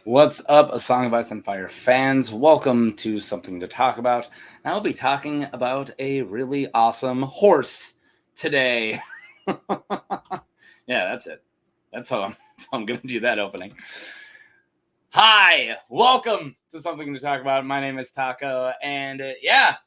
What's up, A Song of Ice and Fire fans? Welcome to Something to Talk About. I'll be talking about a really awesome horse today. Yeah, that's it. That's how I'm going to do that opening. Hi, welcome to Something to Talk About. My name is Taco, and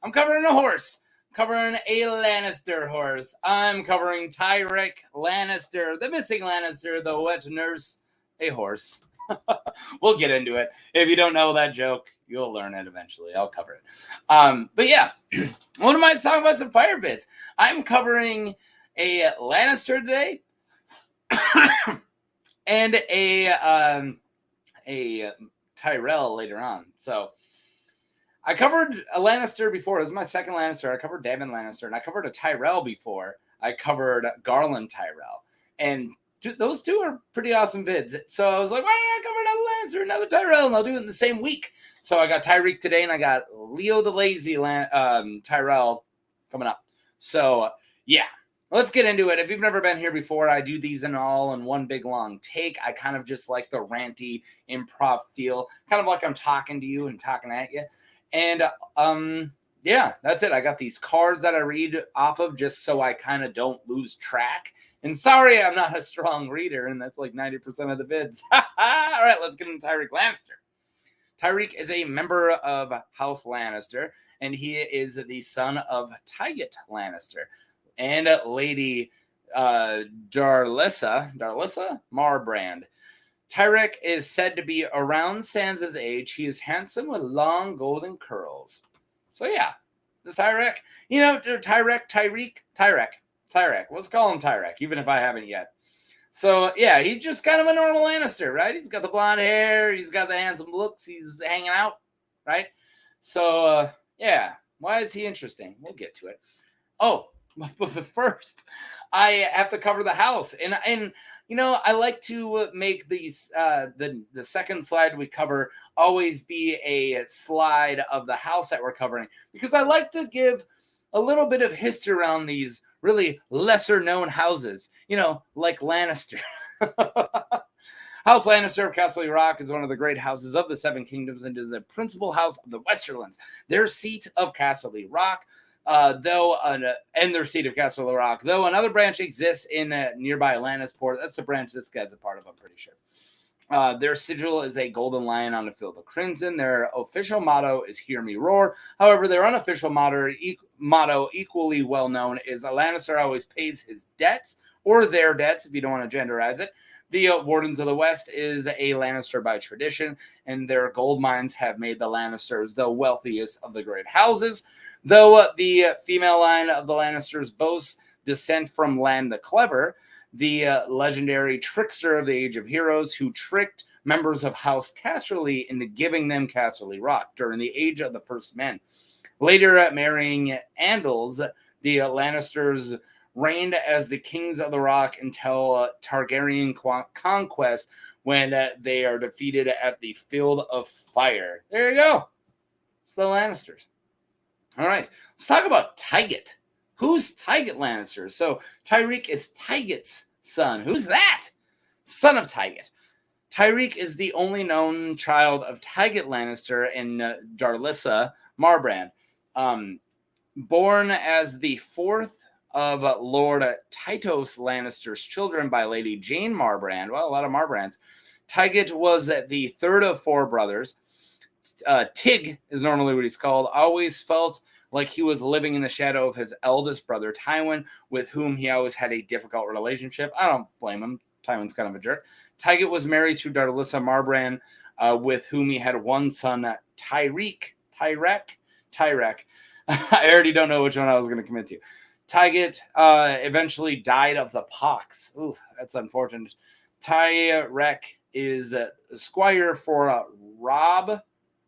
I'm covering a horse. Covering a Lannister horse. I'm covering Tyrek Lannister, the missing Lannister, the wet nurse, a horse. We'll get into it. If you don't know that joke, you'll learn it eventually. I'll cover it. But yeah, what am I talking about? Some fire bits. I'm covering a Lannister today, and a Tyrell later on. So I covered a Lannister before. This is my second Lannister. I covered Daemon Lannister, and I covered a Tyrell before. I covered Garland Tyrell, and those two are pretty awesome vids. So I was like, why I covered another Lannister, another Tyrell, and I'll do it in the same week. So I got Tyreek today, and I got Leo the Lazy Tyrell coming up. So yeah, let's get into it. If you've never been here before, I do these in one big long take. I kind of just like the ranty improv feel, kind of like I'm talking to you and talking at you. And that's it. I got these cards that I read off of just so I kind of don't lose track. And sorry, I'm not a strong reader, and that's like 90% of the vids. All right, let's get into Tyrek Lannister. Tyrek is a member of House Lannister, and he is the son of Tygett Lannister and Lady Darlissa Marbrand. Tyrek is said to be around Sansa's age. He is handsome with long golden curls. So yeah, this Tyrek, Tyrek. Let's call him Tyrek, even if I haven't yet. So yeah, he's just kind of a normal Lannister, right? He's got the blonde hair, he's got the handsome looks, he's hanging out, right? So why is he interesting? We'll get to it. Oh, but first, I have to cover the house, and I like to make these the second slide we cover always be a slide of the house that we're covering, because I like to give a little bit of history around these really lesser known houses, like Lannister. House Lannister of Castle Rock is one of the great houses of the Seven Kingdoms and is the principal house of the Westerlands, their seat of Castle Rock. And their seat of Castle Rock, though another branch exists in nearby Lannisport. That's the branch this guy's a part of, I'm pretty sure. Their sigil is a golden lion on a field of crimson. Their official motto is "Hear Me Roar." However, their unofficial motto, equally well known, is "A Lannister always pays his debts," or their debts, if you don't want to genderize it. The Wardens of the West is a Lannister by tradition, and their gold mines have made the Lannisters the wealthiest of the great houses. Though the female line of the Lannisters boasts descent from Lann the Clever, the legendary trickster of the Age of Heroes who tricked members of House Casterly into giving them Casterly Rock during the Age of the First Men. Later, marrying Andals, the Lannisters reigned as the kings of the Rock until Targaryen conquest, when they are defeated at the Field of Fire. There you go. It's the Lannisters. All right, let's talk about Tygett. Who's Tygett Lannister? So Tyrek is Tygett's son. Who's that? Son of Tygett. Tyrek is the only known child of Tygett Lannister and Darlissa Marbrand. Born as the fourth of Lord Tytos Lannister's children by Lady Jane Marbrand. Well, a lot of Marbrands. Tygett was the third of four brothers. Tig is normally what he's called. Always felt like he was living in the shadow of his eldest brother, Tywin, with whom he always had a difficult relationship. I don't blame him. Tywin's kind of a jerk. Tygett was married to Darlissa Marbrand, with whom he had one son, Tyrek. I already don't know which one I was going to commit to. Tygett eventually died of the pox. Ooh, that's unfortunate. Tyrek is a squire for Robb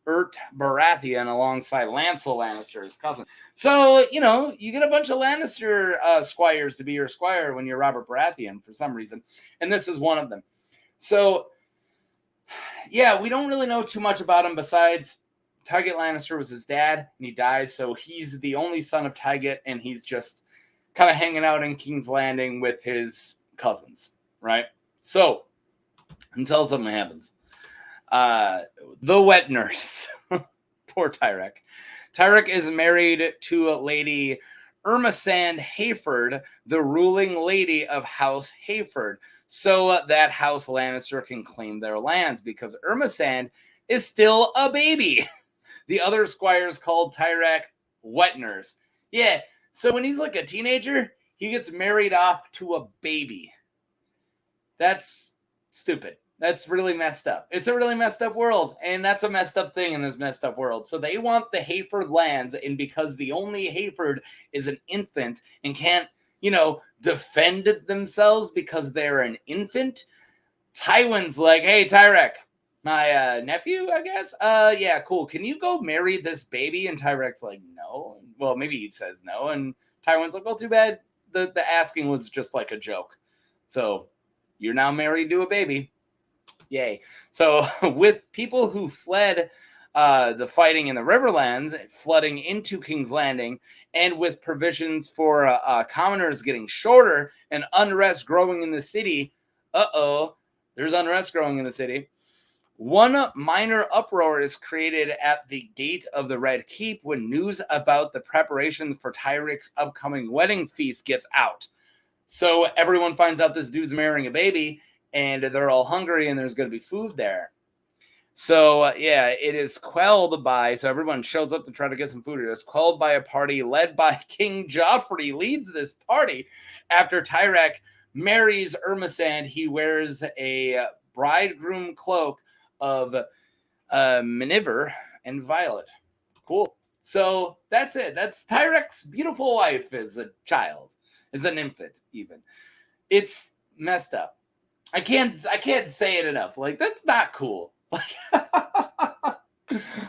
Baratheon alongside Lancel Lannister, his cousin. So, you get a bunch of Lannister squires to be your squire when you're Robert Baratheon for some reason. And this is one of them. So, yeah, we don't really know too much about him besides Tygett Lannister was his dad, and he dies. So he's the only son of Tygett, and he's just kind of hanging out in King's Landing with his cousins, right? So, until something happens. The wet nurse. Poor Tyrek. Tyrek is married to Lady Irmisand Hayford, the ruling lady of House Hayford, so that House Lannister can claim their lands because Irmisand is still a baby. The other squires called Tyrek wet nurse. Yeah, so when he's like a teenager, he gets married off to a baby. That's stupid. That's really messed up. It's a really messed up world, and that's a messed up thing in this messed up world. So they want the Hayford lands, and because the only Hayford is an infant and can't, defend themselves because they're an infant, Tywin's like, hey, Tyrek, my nephew, I guess? Yeah, cool. Can you go marry this baby? And Tyrek's like, no. Well, maybe he says no. And Tywin's like, well, too bad. The asking was just like a joke. So you're now married to a baby. Yay. So with people who fled the fighting in the Riverlands, flooding into King's Landing, and with provisions for commoners getting shorter and unrest growing in the city, there's unrest growing in the city. One minor uproar is created at the gate of the Red Keep when news about the preparations for Tyrek's upcoming wedding feast gets out. So everyone finds out this dude's marrying a baby, and they're all hungry, and there's going to be food there. So, it is quelled by, so everyone shows up to try to get some food. It is quelled by a party led by King Joffrey, leads this party. After Tyrek marries Irmisand, he wears a bridegroom cloak of Miniver and Violet. Cool. So that's it. That's Tyrek's beautiful wife is a child. Is an infant, even. It's messed up. I can't say it enough. Like, that's not cool.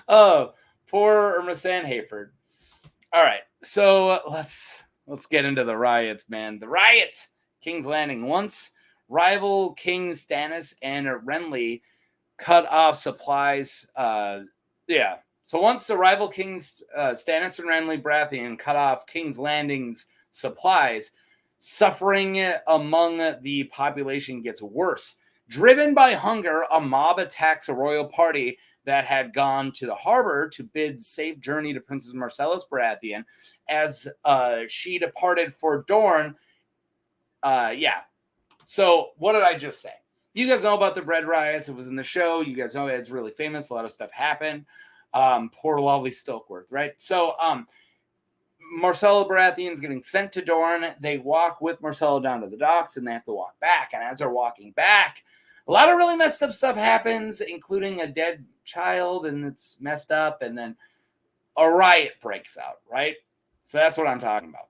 Oh, poor Irmisand Hayford. All right, so let's get into the riots, man. The riot, King's Landing. Once rival Kings Stannis and Renly cut off supplies. So once the rival Kings Stannis and Renly Baratheon cut off King's Landing's supplies, suffering among the population gets worse. Driven by hunger, a mob attacks a royal party that had gone to the harbor to bid safe journey to Princess Marcellus Baratheon as she departed for Dorne. So what did I just say? You guys know about the bread riots. It was in the show. You guys know it's really famous. A lot of stuff happened. Poor lovely Stokeworth, right? So Marcella Baratheon's getting sent to Dorne. They walk with Marcella down to the docks, and they have to walk back. And as they're walking back, a lot of really messed up stuff happens, including a dead child, and it's messed up. And then a riot breaks out, right? So that's what I'm talking about.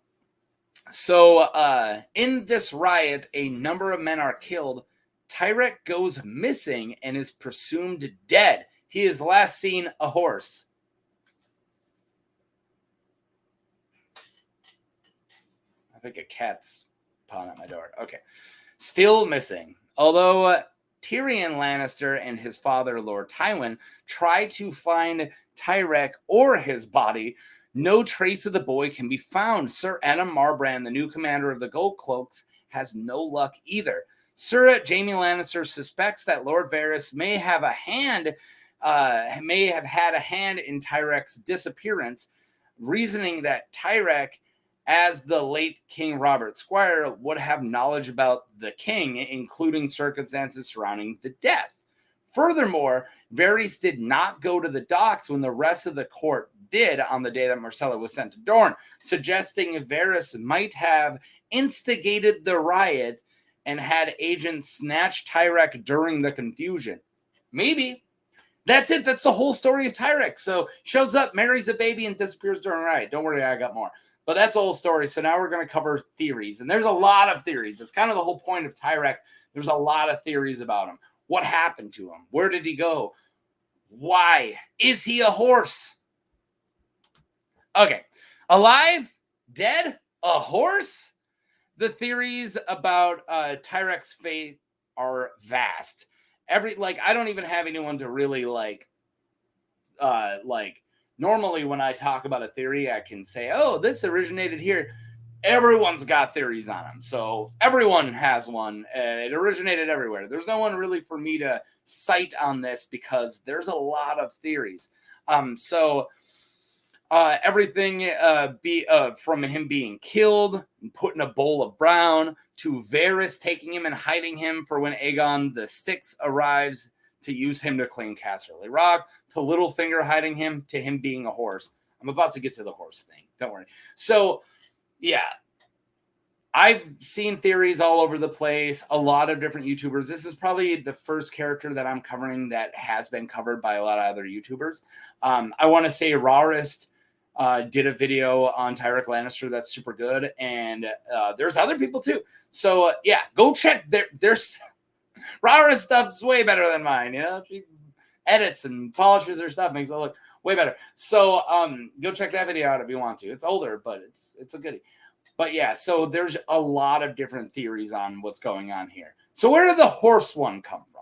So in this riot, a number of men are killed. Tyrek goes missing and is presumed dead. He is last seen a horse. I think a cat's pawing at my door. Okay. Still missing. Although Tyrion Lannister and his father, Lord Tywin, try to find Tyrek or his body, no trace of the boy can be found. Sir Adam Marbrand, the new commander of the Gold Cloaks, has no luck either. Sir Jaime Lannister suspects that Lord Varys may have had a hand in Tyrek's disappearance, reasoning that Tyrek, as the late King Robert Squire, would have knowledge about the king, including circumstances surrounding the death. Furthermore, Varys did not go to the docks when the rest of the court did on the day that Marcella was sent to Dorne, suggesting Varys might have instigated the riot and had agents snatch Tyrek during the confusion. Maybe. That's it. That's the whole story of Tyrek. So shows up, marries a baby, and disappears during a riot. Don't worry, I got more. But that's the whole story. So now we're going to cover theories. And there's a lot of theories. It's kind of the whole point of Tyrek. There's a lot of theories about him. What happened to him? Where did he go? Why? Is he a horse? Okay. Alive? Dead? A horse? The theories about Tyrek's fate are vast. I don't even have anyone to really normally when I talk about a theory, I can say, oh, this originated here. everyone's got theories on him. So everyone has one. It originated everywhere. There's no one really for me to cite on this because there's a lot of theories. Everything from him being killed, put in a bowl of brown, to Varys taking him and hiding him for when Aegon the Sixth arrives to use him to claim Casterly Rock, to Littlefinger hiding him, to him being a horse. I'm about to get to the horse thing. Don't worry. So, yeah. I've seen theories all over the place, a lot of different YouTubers. This is probably the first character that I'm covering that has been covered by a lot of other YouTubers. I want to say Rawrest did a video on Tyrek Lannister that's super good, and there's other people too. So yeah, go check. There's Rawrest stuff's way better than mine. You know, she edits and polishes her stuff, makes it look way better. So go check that video out if you want to. It's older, but it's a goodie. But yeah, so there's a lot of different theories on what's going on here. So where did the horse one come from?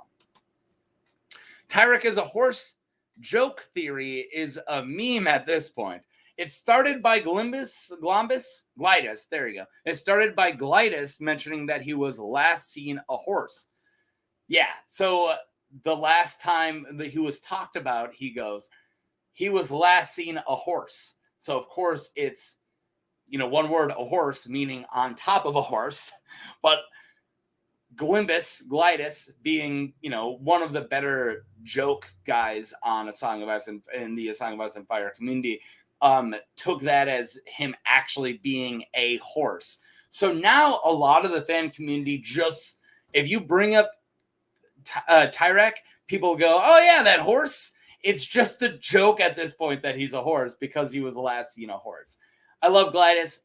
Tyrek is a horse joke theory is a meme at this point. It started by Glidus. There you go. It started by Glidus mentioning that he was last seen a horse. Yeah, so the last time that he was talked about, he goes, he was last seen a horse. So of course it's, one word, a horse, meaning on top of a horse, but Glidus being, one of the better joke guys on A Song of Ice and in the A Song of Ice and Fire community, took that as him actually being a horse. So now a lot of the fan community just, if you bring up Tyrek, people go, oh yeah, that horse. It's just a joke at this point that he's a horse because he was last seen a horse. I love Glidus.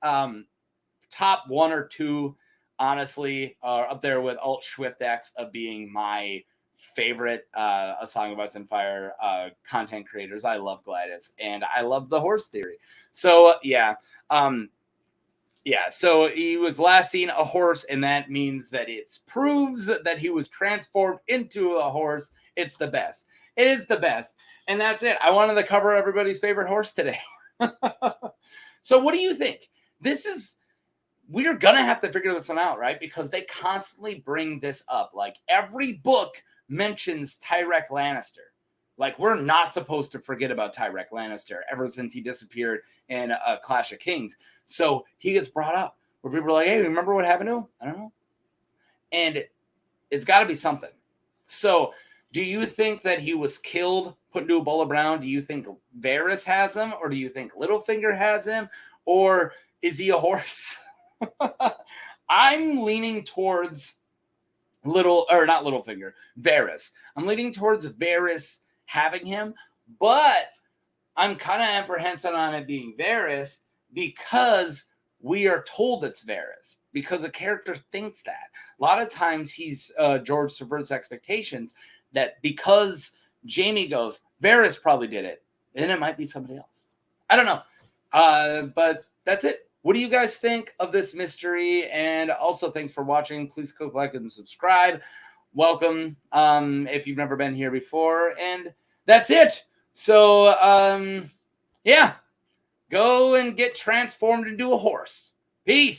Top 1 or 2, honestly, are up there with Alt Swift-X of being my favorite A Song of Ice and Fire content creators. I love Glidus, and I love the horse theory. So, yeah. So he was last seen a horse, and that means that it proves that he was transformed into a horse. It's the best. It is the best. And that's it. I wanted to cover everybody's favorite horse today. So what do you think? We're going to have to figure this one out, right? Because they constantly bring this up. Like every book mentions Tyrek Lannister. Like we're not supposed to forget about Tyrek Lannister ever since he disappeared in Clash of Kings. So he gets brought up where people are like, hey, remember what happened to him? I don't know. And it's got to be something. So do you think that he was killed, put into a bowl of brown? Do you think Varys has him? Or do you think Littlefinger has him? Or is he a horse? I'm leaning towards Varys. I'm leaning towards Varys having him, but I'm kind of apprehensive on it being Varys because we are told it's Varys, because the character thinks that. A lot of times George subverts expectations that because Jamie goes, Varys probably did it, then it might be somebody else. I don't know. But that's it. What do you guys think of this mystery? And also, thanks for watching. Please click like and subscribe. Welcome if you've never been here before. And that's it. So, yeah. Go and get transformed into a horse. Peace.